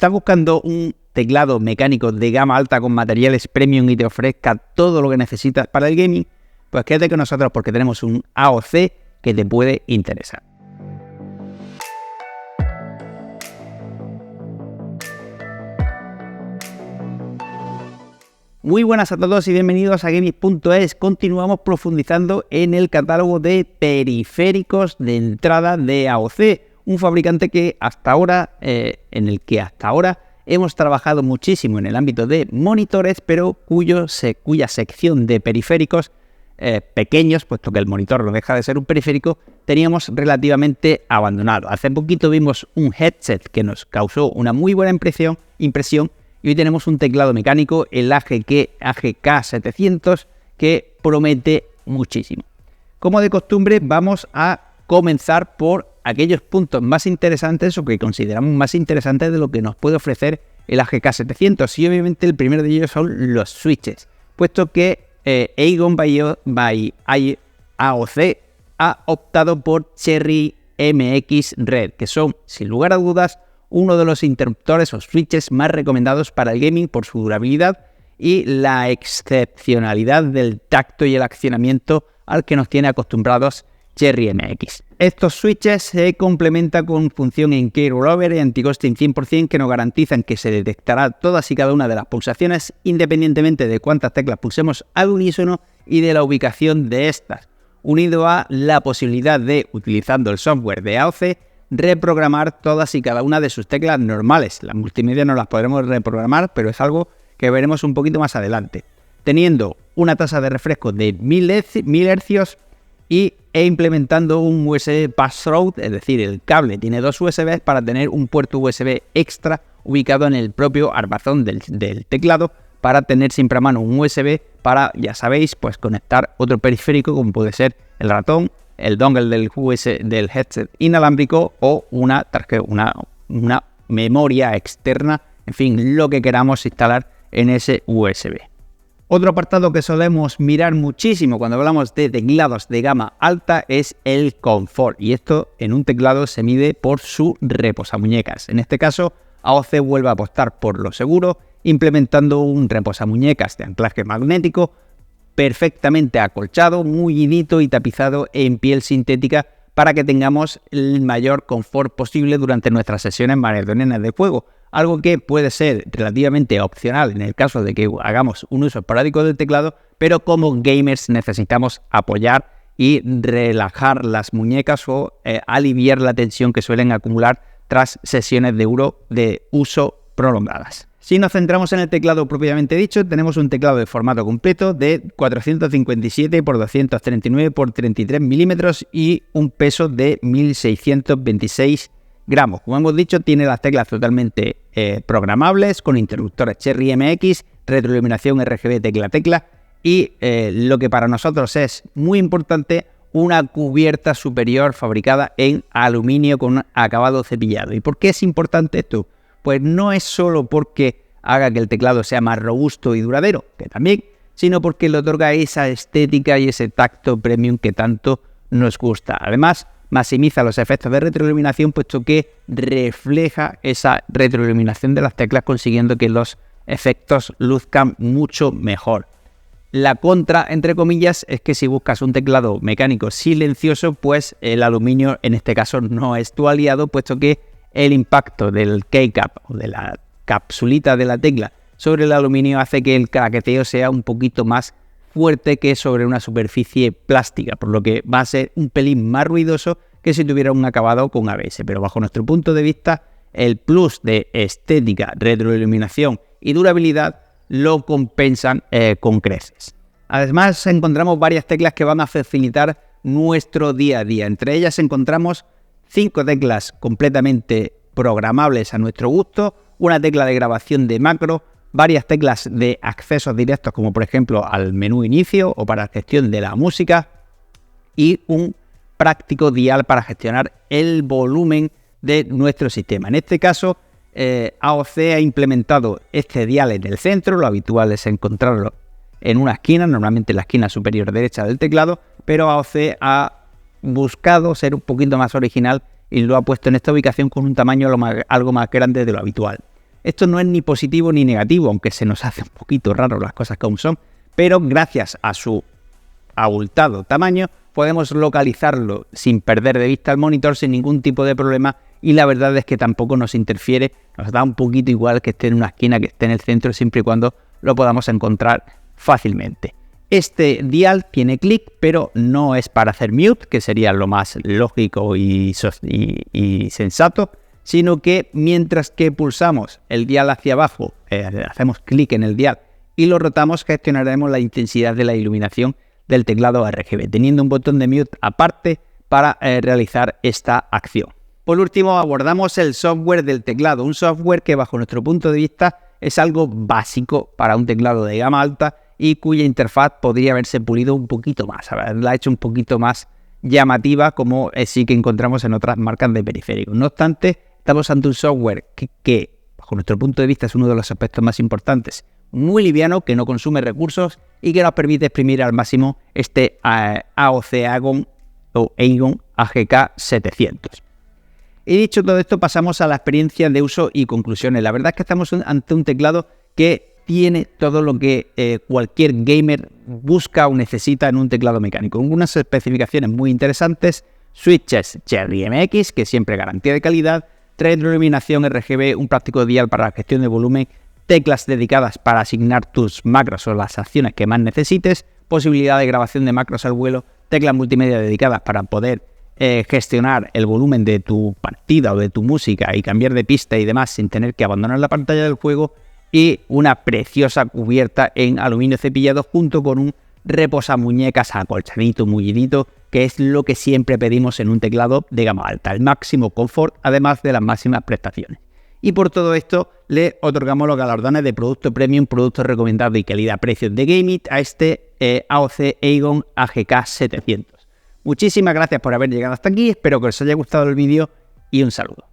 ¿Estás buscando un teclado mecánico de gama alta con materiales premium y te ofrezca todo lo que necesitas para el gaming? Pues quédate con nosotros porque tenemos un AOC que te puede interesar. Muy buenas a todos y bienvenidos a Gaming.es. Continuamos profundizando en el catálogo de periféricos de entrada de AOC, un fabricante que hasta ahora, hemos trabajado muchísimo en el ámbito de monitores, pero cuya sección de periféricos pequeños, puesto que el monitor no deja de ser un periférico, teníamos relativamente abandonado. Hace poquito vimos un headset que nos causó una muy buena impresión y hoy tenemos un teclado mecánico, el AGK700, que promete muchísimo. Como de costumbre, vamos a comenzar por aquellos puntos más interesantes o que consideramos más interesantes de lo que nos puede ofrecer el AGK700. Y obviamente el primero de ellos son los switches, puesto que Aegon by AOC ha optado por Cherry MX Red, que son, sin lugar a dudas, uno de los interruptores o switches más recomendados para el gaming por su durabilidad y la excepcionalidad del tacto y el accionamiento al que nos tiene acostumbrados Cherry MX. Estos switches se complementan con función en Key Rollover y anti-ghosting 100% que nos garantizan que se detectará todas y cada una de las pulsaciones independientemente de cuántas teclas pulsemos al unísono y de la ubicación de estas, unido a la posibilidad de, utilizando el software de AOC, reprogramar todas y cada una de sus teclas normales. Las multimedia no las podremos reprogramar, pero es algo que veremos un poquito más adelante. Teniendo una tasa de refresco de 1000 Hz e implementando un USB Pass-Through, es decir, el cable tiene dos USBs para tener un puerto USB extra ubicado en el propio armazón del teclado para tener siempre a mano un USB para, ya sabéis, pues conectar otro periférico como puede ser el ratón, el dongle del headset inalámbrico o una memoria externa, en fin, lo que queramos instalar en ese USB. Otro apartado que solemos mirar muchísimo cuando hablamos de teclados de gama alta es el confort, y esto en un teclado se mide por su reposamuñecas. En este caso, AOC vuelve a apostar por lo seguro, implementando un reposamuñecas de anclaje magnético perfectamente acolchado, mullidito y tapizado en piel sintética para que tengamos el mayor confort posible durante nuestras sesiones maratoneras de juego, algo que puede ser relativamente opcional en el caso de que hagamos un uso esporádico del teclado, pero como gamers necesitamos apoyar y relajar las muñecas o aliviar la tensión que suelen acumular tras sesiones de uso prolongadas. Si nos centramos en el teclado propiamente dicho, tenemos un teclado de formato completo de 457 x 239 x 33 milímetros y un peso de 1626 gramos. Como hemos dicho, tiene las teclas totalmente programables con interruptores Cherry MX, retroiluminación RGB tecla a tecla y lo que para nosotros es muy importante, una cubierta superior fabricada en aluminio con acabado cepillado. ¿Y por qué es importante esto? Pues no es solo porque haga que el teclado sea más robusto y duradero, que también, sino porque le otorga esa estética y ese tacto premium que tanto nos gusta. Además, maximiza los efectos de retroiluminación, puesto que refleja esa retroiluminación de las teclas, consiguiendo que los efectos luzcan mucho mejor. La contra, entre comillas, es que si buscas un teclado mecánico silencioso, pues el aluminio en este caso no es tu aliado, puesto que el impacto del keycap o de la capsulita de la tecla sobre el aluminio hace que el craqueteo sea un poquito más fuerte que sobre una superficie plástica, por lo que va a ser un pelín más ruidoso que si tuviera un acabado con ABS. Pero bajo nuestro punto de vista, el plus de estética, retroiluminación y durabilidad lo compensan con creces. Además, encontramos varias teclas que van a facilitar nuestro día a día. Entre ellas encontramos 5 teclas completamente programables a nuestro gusto, una tecla de grabación de macro, varias teclas de accesos directos como por ejemplo al menú inicio o para gestión de la música y un práctico dial para gestionar el volumen de nuestro sistema. En este caso, AOC ha implementado este dial en el centro, lo habitual es encontrarlo en una esquina, normalmente en la esquina superior derecha del teclado, pero AOC ha buscado ser un poquito más original y lo ha puesto en esta ubicación con un tamaño algo más grande de lo habitual. Esto no es ni positivo ni negativo, aunque se nos hace un poquito raro las cosas como son, pero gracias a su abultado tamaño podemos localizarlo sin perder de vista el monitor sin ningún tipo de problema, y la verdad es que tampoco nos interfiere, nos da un poquito igual que esté en una esquina, que esté en el centro, siempre y cuando lo podamos encontrar fácilmente. Este dial tiene clic, pero no es para hacer mute, que sería lo más lógico y sensato, sino que mientras que pulsamos el dial hacia abajo, hacemos clic en el dial y lo rotamos, gestionaremos la intensidad de la iluminación del teclado RGB, teniendo un botón de mute aparte para realizar esta acción. Por último, abordamos el software del teclado, un software que bajo nuestro punto de vista es algo básico para un teclado de gama alta y cuya interfaz podría haberse pulido un poquito más, haberla hecho un poquito más llamativa, como sí que encontramos en otras marcas de periféricos. No obstante, estamos ante un software que bajo nuestro punto de vista es uno de los aspectos más importantes, muy liviano, que no consume recursos y que nos permite exprimir al máximo este AOC Agon o Agon AGK 700. Y dicho todo esto, pasamos a la experiencia de uso y conclusiones. La verdad es que estamos ante un teclado que tiene todo lo que cualquier gamer busca o necesita en un teclado mecánico. Unas especificaciones muy interesantes, switches Cherry MX, que siempre garantía de calidad, retroiluminación RGB, un práctico dial para la gestión de volumen, teclas dedicadas para asignar tus macros o las acciones que más necesites, posibilidad de grabación de macros al vuelo, teclas multimedia dedicadas para poder gestionar el volumen de tu partida o de tu música y cambiar de pista y demás sin tener que abandonar la pantalla del juego, y una preciosa cubierta en aluminio cepillado junto con un reposamuñecas acolchadito, mullidito, que es lo que siempre pedimos en un teclado de gama alta, el máximo confort, además de las máximas prestaciones. Y por todo esto le otorgamos los galardones de producto premium, producto recomendado y calidad-precio de Gameit a este AOC Agon AGK 700. Muchísimas gracias por haber llegado hasta aquí, espero que os haya gustado el vídeo y un saludo.